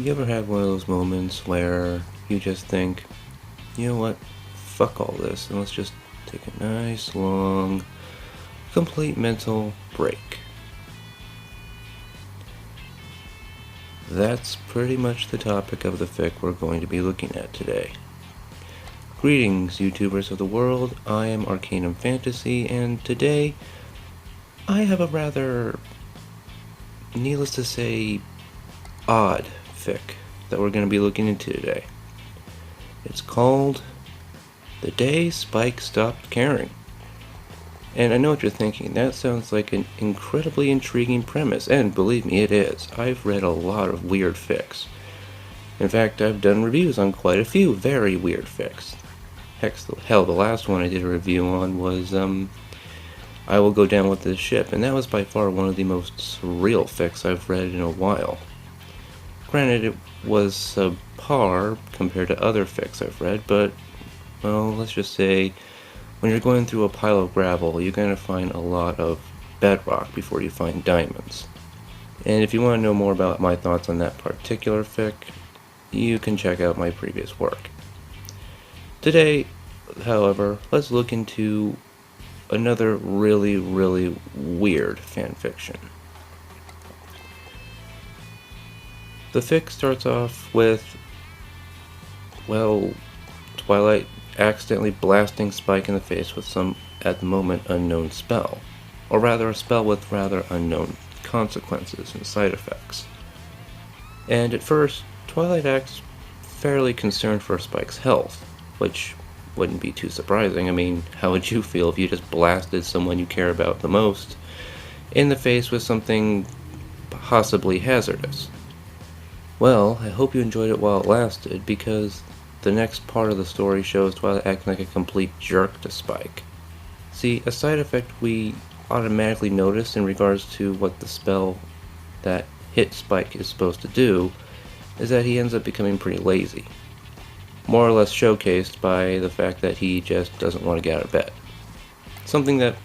You ever had one of those moments where you just think, you know what, fuck all this, and let's just take a nice, long, complete mental break? That's pretty much the topic of the fic we're going to be looking at today. Greetings, YouTubers of the world, I am Arcanum Fantasy, and today I have a rather, needless to say, odd fic that we're going to be looking into today. It's called The Day Spike Stopped Caring. And I know what you're thinking, that sounds like an incredibly intriguing premise, and believe me, it is. I've read a lot of weird fics. In fact, I've done reviews on quite a few very weird fics. Hell, the last one I did a review on was, I Will Go Down with This Ship, and that was by far one of the most surreal fics I've read in a while. Granted, it was subpar compared to other fics I've read, but, well, let's just say, when you're going through a pile of gravel, you're going to find a lot of bedrock before you find diamonds. And if you want to know more about my thoughts on that particular fic, you can check out my previous work. Today, however, let's look into another really, really weird fanfiction. The fic starts off with, well, Twilight accidentally blasting Spike in the face with some, at the moment, unknown spell. Or rather, a spell with rather unknown consequences and side effects. And at first, Twilight acts fairly concerned for Spike's health, which wouldn't be too surprising. I mean, how would you feel if you just blasted someone you care about the most in the face with something possibly hazardous? Well, I hope you enjoyed it while it lasted, because the next part of the story shows Twilight acting like a complete jerk to Spike. See, a side effect we automatically notice in regards to what the spell that hit Spike is supposed to do is that he ends up becoming pretty lazy. More or less showcased by the fact that he just doesn't want to get out of bed. Something that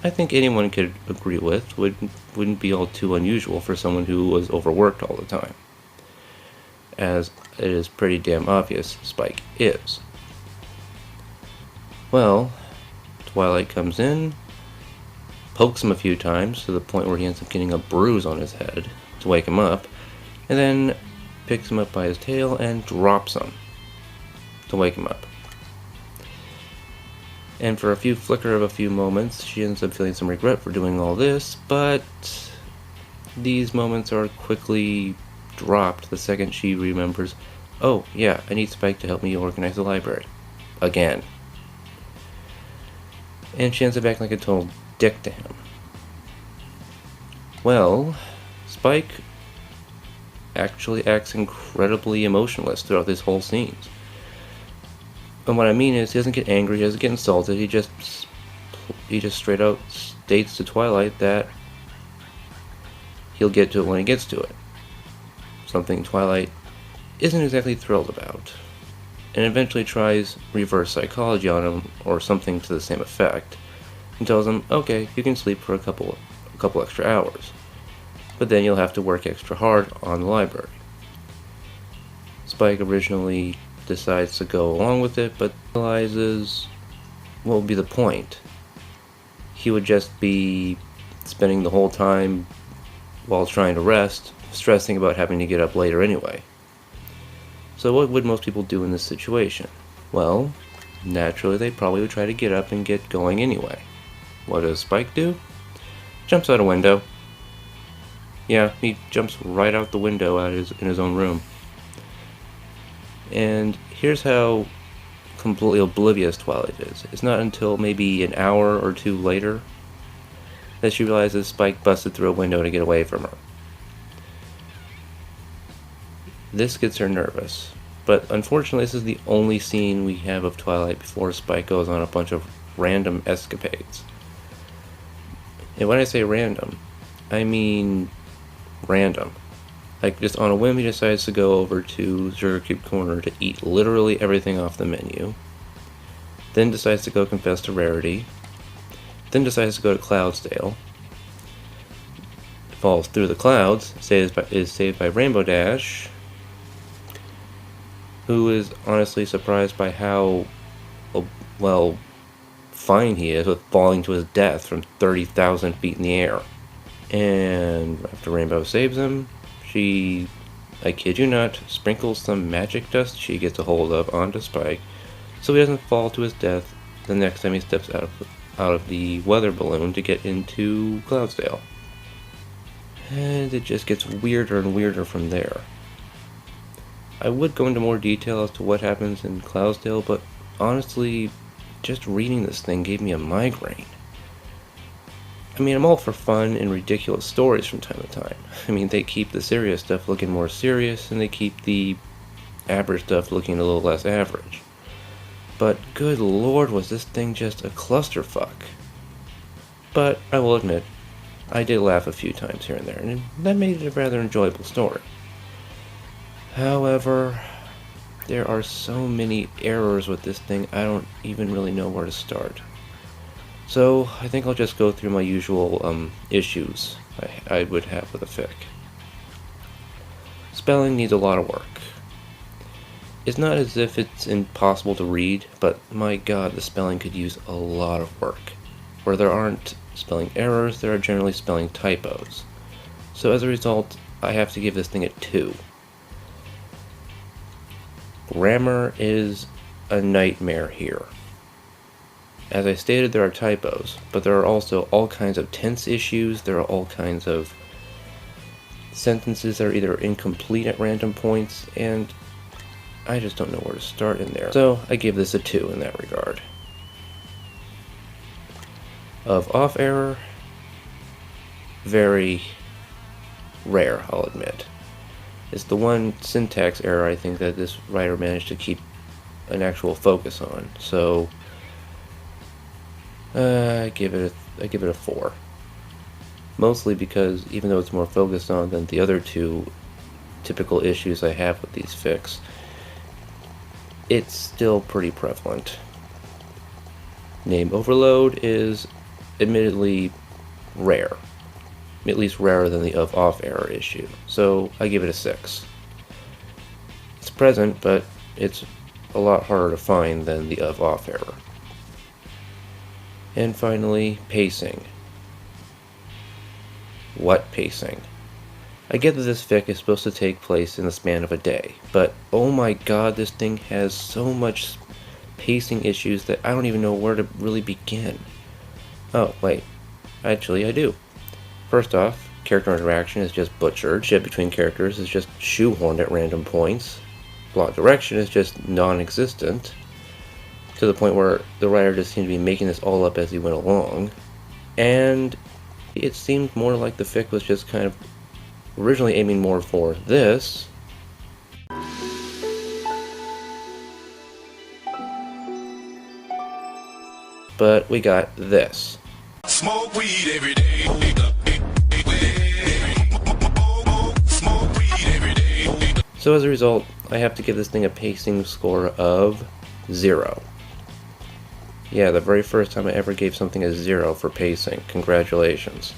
I think anyone could agree with wouldn't be all too unusual for someone who was overworked all the time, as it is pretty damn obvious Spike is. Well, Twilight comes in, pokes him a few times to the point where he ends up getting a bruise on his head to wake him up, and then picks him up by his tail and drops him to wake him up. And for a few moments, she ends up feeling some regret for doing all this, but these moments are quickly dropped the second she remembers, oh yeah, I need Spike to help me organize the library. Again. And she ends up acting like a total dick to him. Well, Spike actually acts incredibly emotionless throughout this whole scene. And what I mean is, he doesn't get angry, he doesn't get insulted, he just straight out states to Twilight that he'll get to it when he gets to it. Something Twilight isn't exactly thrilled about, and eventually tries reverse psychology on him, or something to the same effect, and tells him, okay, you can sleep for a couple extra hours, but then you'll have to work extra hard on the library. Spike originally decides to go along with it, but realizes what would be the point. He would just be spending the whole time while trying to rest, stressing about having to get up later anyway. So what would most people do in this situation? Well, naturally they probably would try to get up and get going anyway. What does Spike do? Jumps out a window. Yeah, he jumps right out the window in his own room. And here's how completely oblivious Twilight is. It's not until maybe an hour or two later that she realizes Spike busted through a window to get away from her. This gets her nervous, but unfortunately this is the only scene we have of Twilight before Spike goes on a bunch of random escapades. And when I say random, I mean random. Like, just on a whim, he decides to go over to Sugar Cube Corner to eat literally everything off the menu. Then decides to go confess to Rarity. Then decides to go to Cloudsdale. Falls through the clouds, is saved by Rainbow Dash, who is honestly surprised by how, well, fine he is with falling to his death from 30,000 feet in the air. And after Rainbow saves him, she, I kid you not, sprinkles some magic dust she gets a hold of onto Spike so he doesn't fall to his death the next time he steps out of the weather balloon to get into Cloudsdale. And it just gets weirder and weirder from there. I would go into more detail as to what happens in Cloudsdale, but honestly, just reading this thing gave me a migraine. I mean, I'm all for fun and ridiculous stories from time to time. I mean, they keep the serious stuff looking more serious, and they keep the average stuff looking a little less average. But good lord, was this thing just a clusterfuck. But I will admit, I did laugh a few times here and there, and that made it a rather enjoyable story. However, there are so many errors with this thing, I don't even really know where to start. So, I think I'll just go through my usual issues I would have with a fic. Spelling needs a lot of work. It's not as if it's impossible to read, but my god, the spelling could use a lot of work. Where there aren't spelling errors, there are generally spelling typos. So as a result, I have to give this thing a 2. Grammar is a nightmare here. As I stated, there are typos, but there are also all kinds of tense issues, there are all kinds of sentences that are either incomplete at random points, and I just don't know where to start in there. So I give this a 2 in that regard. Of off error, very rare, I'll admit. It's the one syntax error I think that this writer managed to keep an actual focus on. So I give it a 4. Mostly because even though it's more focused on than the other two typical issues I have with these fics, it's still pretty prevalent. Name overload is admittedly rare. At least rarer than the of off error issue. So I give it a 6. It's present, but it's a lot harder to find than the of off error. And finally, pacing. What pacing? I get that this fic is supposed to take place in the span of a day, but oh my god, this thing has so much pacing issues that I don't even know where to really begin. Oh, wait. Actually, I do. First off, character interaction is just butchered. Shit between characters is just shoehorned at random points. Plot direction is just non-existent, to the point where the writer just seemed to be making this all up as he went along. And it seemed more like the fic was just kind of originally aiming more for this. But we got this. Smoke weed every day. So as a result, I have to give this thing a pacing score of 0. Yeah, the very first time I ever gave something a 0 for pacing. Congratulations.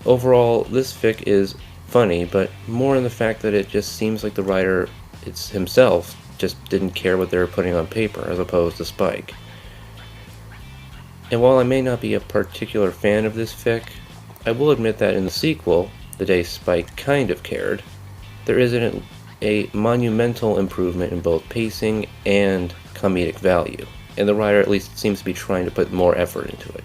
Overall, this fic is funny, but more in the fact that it just seems like the writer himself just didn't care what they were putting on paper, as opposed to Spike. And while I may not be a particular fan of this fic, I will admit that in the sequel, The Day Spike Kind of Cared, there is a monumental improvement in both pacing and comedic value, and the writer at least seems to be trying to put more effort into it.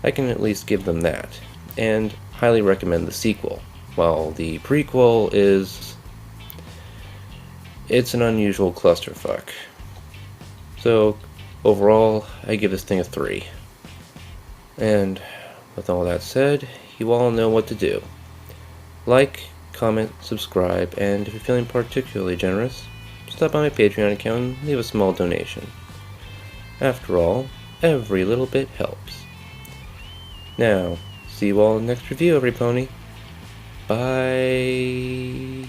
I can at least give them that, and highly recommend the sequel, while the prequel it's an unusual clusterfuck. So, overall, I give this thing a 3. And with all that said, you all know what to do. Like, comment, subscribe, and if you're feeling particularly generous, stop by my Patreon account and leave a small donation. After all, every little bit helps. Now, see you all in the next review, every pony. Bye.